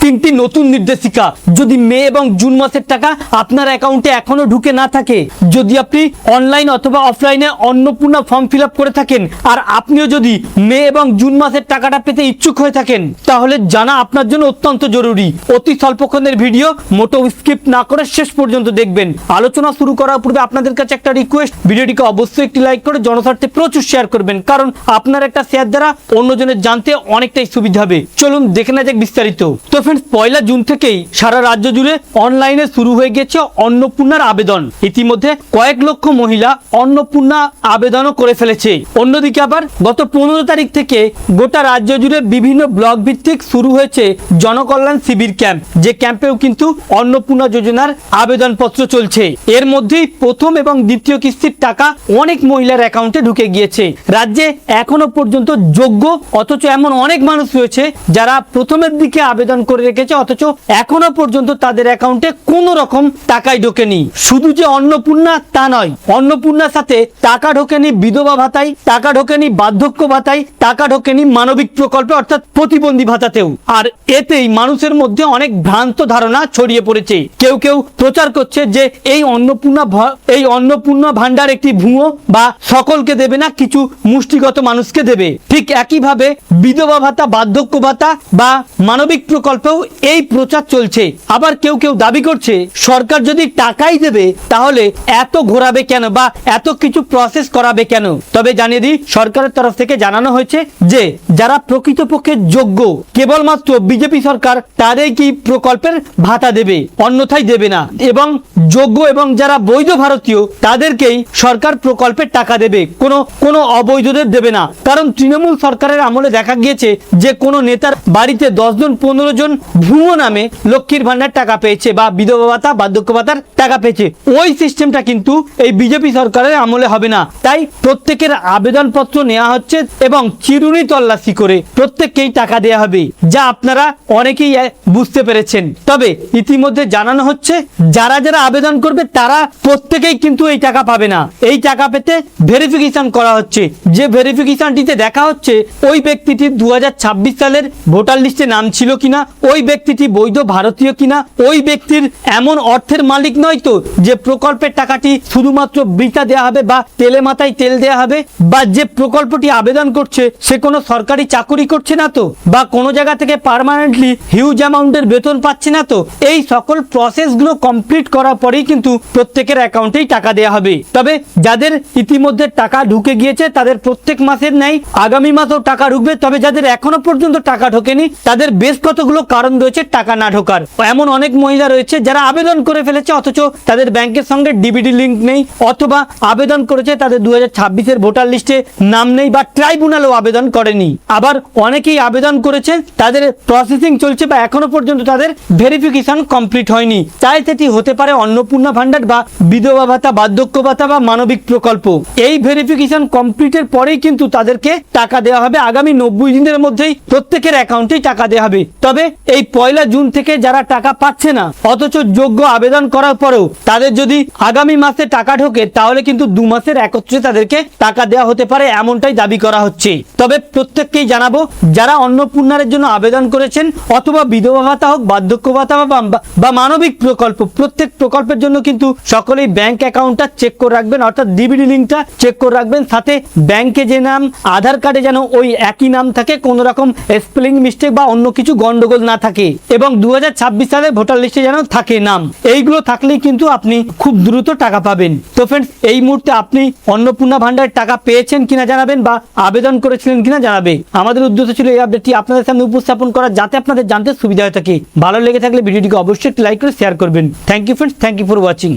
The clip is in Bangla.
তিনটি নতুন নির্দেশিকা। যদি মে এবং জুন মাসের টাকা আপনার অ্যাকাউন্টে এখনো ঢুকে না থাকে, যদি আপনি অনলাইন অথবা অফলাইনে অন্নপূর্ণা ফর্ম ফিল আপ করে থাকেন, আর আপনিও যদি মে এবং জুন মাসের টাকাটা পেতে ইচ্ছুক হয়ে থাকেন, তাহলে জানা আপনার জন্য অত্যন্ত জরুরি। অতি স্বল্পক্ষণের ভিডিও, মোটো স্কিপ না করে শেষ পর্যন্ত দেখবেন। আলোচনা শুরু করার পূর্বে আপনাদের কাছে একটা রিকোয়েস্ট, ভিডিওটিকে অবশ্যই একটি লাইক করে জনস্বার্থে প্রচুর শেয়ার করবেন, কারণ আপনার একটা শেয়ার দ্বারা অন্যজনের জানতে অনেকটাই সুবিধা হবে। চলুন দেখে নেওয়া যাক বিস্তারিত। তো ফ্রেন্ডস, 1 জুন থেকেই সারা রাজ্য জুড়ে অনলাইনে শুরু হয়ে গেছে অন্নপূর্ণার আবেদন। ইতিমধ্যে কয়েক লক্ষ মহিলা অন্নপূর্ণা আবেদনও করে ফেলেছে। অন্যদিকে আবার গত 15 তারিখ থেকে গোটা রাজ্য জুড়ে বিভিন্ন ব্লক ভিত্তিক শুরু হয়েছে জনকল্যাণ শিবির ক্যাম্প, যে ক্যাম্পেও কিন্তু অন্নপূর্ণা যোজনার আবেদনপত্র চলছে। এর মধ্যেই প্রথম এবং দ্বিতীয় কিস্তির টাকা অনেক মহিলার অ্যাকাউন্টে ঢুকে গিয়েছে। রাজ্যে এখনো পর্যন্ত যোগ্য অথচ এমন অনেক মানুষ রয়েছে যারা প্রথমের দিকে আবেদন করে রেখেছে, অথচ এখনো পর্যন্ত তাদের অ্যাকাউন্টে কোনো রকম টাকাই ঢোকেনি। শুধু যে অন্নপূর্ণা তা নয়, অন্নপূর্ণার সাথে টাকা ঢোকেনি বিধবা ভাতায়, টাকা ঢোকেনি বার্ধক্য ভাতায়, টাকা ঢোকেনি মানবিক প্রকল্পে অর্থাৎ প্রতিবন্ধী ভাতাতেও। আর এতেই মানুষের মধ্যে অনেক ভ্রান্ত ধারণা ছড়িয়ে পড়েছে। কেউ কেউ প্রচার করছে যে এই অন্নপূর্ণা ভান্ডার একটি ভুয়ো, বা সকলকে দেবে না, কিছু মুষ্টিগত মানুষকে দেবে। ঠিক একইভাবে বিধবা ভাতা, বার্ধক্য ভাতা বা মানবিক প্রকল্পেও এই প্রচার চলছে। আবার কেউ কেউ দাবি করছে সরকার যদি টাকাই দেবে তাহলে এত ঘোরাবে কেন বা এত কিছু প্রসেস করাবে কেন। তবে জানিয়ে দিই, সরকারের তরফ থেকে জানানো হয়েছে যে যারা প্রকৃতপক্ষে যোগ্য, কেবলমাত্র বিজেপি সরকার তাদের কি প্রকল্পের ভাতা দেবে, অন্যথায় দেবে না। এবং যোগ্য এবং যারা বৈধ ভারতীয় তাদেরকেই সরকার প্রকল্পের টাকা দেবে, কোনো অবৈধদের দেবে না। কারণ তৃণমূল সরকারের আমলে দেখা গিয়েছে যে কোনো নেতার বাড়িতে 10 জন 15 জন ভুয়ো নামে লক্ষ্মীর ভান্ডার টাকা পেয়েছে বা বিধবা ভাতা, বার্ধক্য ভাতার টাকা পেয়েছে। ওই সিস্টেমটা কিন্তু এই বিজেপি সরকারের আমলে হবে না। তাই প্রত্যেকের আবেদনপত্র নেওয়া হচ্ছে এবং চিরুনি তল্লাশি করে প্রত্যেককেই টাকা দেওয়া হবে, যা আপনারা অনেকেই বুঝতে পেরেছেন। তবে ইতিমধ্যে জানানো হচ্ছে যারা যারা আবেদন করবে তারা প্রত্যেকেই কিন্তু এই টাকা পাবে না। এই টাকা পেতে ভেরিফিকেশন করা হচ্ছে, যে ভেরিফিকেশনটিতে দেখা হচ্ছে ওই ব্যক্তিটির 2026 সালের ভোটার লিস্টে নাম ছিল কিনা, ওই ব্যক্তিটি বৈধ ভারতীয় কিনা, ওই ব্যক্তির এমন অর্থের মালিক নয় তো যে প্রকল্পের টাকাটি শুধুমাত্র বৃথা দেওয়া হবে বা তেলে মাথায় তেল দেওয়া হবে, বা যে প্রকল্পটি আবেদন করছে সে কোনো সরকারি চাকুরি করছে না তো, বা কোনো জায়গা থেকে পার্মানেন্টলি হিউজ অ্যামাউন্টের বেতন পাচ্ছে না তো। এই সকল প্রসেসগুলো কমপ্লিট করার পরেই কিন্তু প্রত্যেকের অ্যাকাউন্টেই টাকা দেওয়া হবে। তবে যাদের ইতিমধ্যে টাকা ঢুকে গিয়েছে তাদের প্রত্যেক মাসের ন্যায় আগামী মাসেও টাকা ঢুকবে। তবে যাদের এখনো পর্যন্ত টাকা ঢোকেনি তাদের বেশ কতগুলো কারণ রয়েছে টাকা না ঢোকার। এমন অনেক মহিলা রয়েছে যারা আবেদন করে ফেলেছে অথচ তাদের ব্যাংকের সঙ্গে ডিবিটি লিঙ্ক নেই, অথবা আবেদন করেছে তাদের 2026 ভোটার লিস্টে নাম নেই, বা ট্রাইব্যুনালেও আবেদন করেনি। আবার অনেকেই আবেদন করেছে তাদের প্রসেসিং চলছে বা এখনো পর্যন্ত তাদের ভেরিফিকেশন কমপ্লিট হয়নি। তাই সেটি হতে পারে অন্নপূর্ণা ভান্ডার বা বিধবা ভাতা, বার্ধক্য ভাতা বা মানবিক প্রকল্প। এই ভেরিফিকেশন কমপ্লিটের পরেই কিন্তু তাদেরকে টাকা দেওয়া হবে। আগামী 90 দিনের মধ্যেই প্রত্যেকের অ্যাকাউন্টেই টাকা দেওয়া হবে। তবে এই 1 জুন থেকে যারা টাকা পাচ্ছে না অথচ যোগ্য আবেদন করার পরেও তাদের যদি আগামী মাসে টাকা ঢোকে তাহলে কিন্তু 2 মাসের একত্রে তাদেরকে টাকা দেওয়া হতে পারে, এমনটাই দাবি করা হচ্ছে। তবে প্রত্যেককেই জানাবো যারা অন্নপূর্ণার জন্য আবেদন করেছেন, অথবা বিধবা ভাতা হোক, বার্ধক্য ভাতা বা মানবিক প্রকল্প, প্রত্যেক প্রকল্পের জন্য কিন্তু সকলেই ব্যাংক অ্যাকাউন্টটা চেক করে রাখবেন, অর্থাৎ ডিবিটি লিঙ্কটা চেক করে রাখবেন। সাথে ব্যাংকে যে নাম, আধার কার্ডে যেন ওই একই নাম থাকে, কোনো রকম স্পেলিং মিস্টেক বা অন্য কিছু গন্ডগোল না থাকে, এবং 2026 সালে ভোটার লিস্টে যেন থাকে নাম। এইগুলো থাকলেই কিন্তু আপনি খুব দ্রুত টাকা পাবেন। তো ফ্রেন্ডস, এই মুহূর্তে আপনি অন্নপূর্ণা ভান্ডার টাকা পেয়েছেন কিনা জানাবেন, বা আবেদন করেছিলেন কিনা জানাবে। আমাদের উদ্দেশ্য ছিল এই আপডেটটি আপনাদের সামনে উপস্থাপন করা, যাতে আপনাদের জানতে সুবিধা হয়ে থাকে। ভালো লেগে থাকলে ভিডিওটিকে অবশ্যই লাইক করে শেয়ার করবেন। Thank you friends, thank you for watching.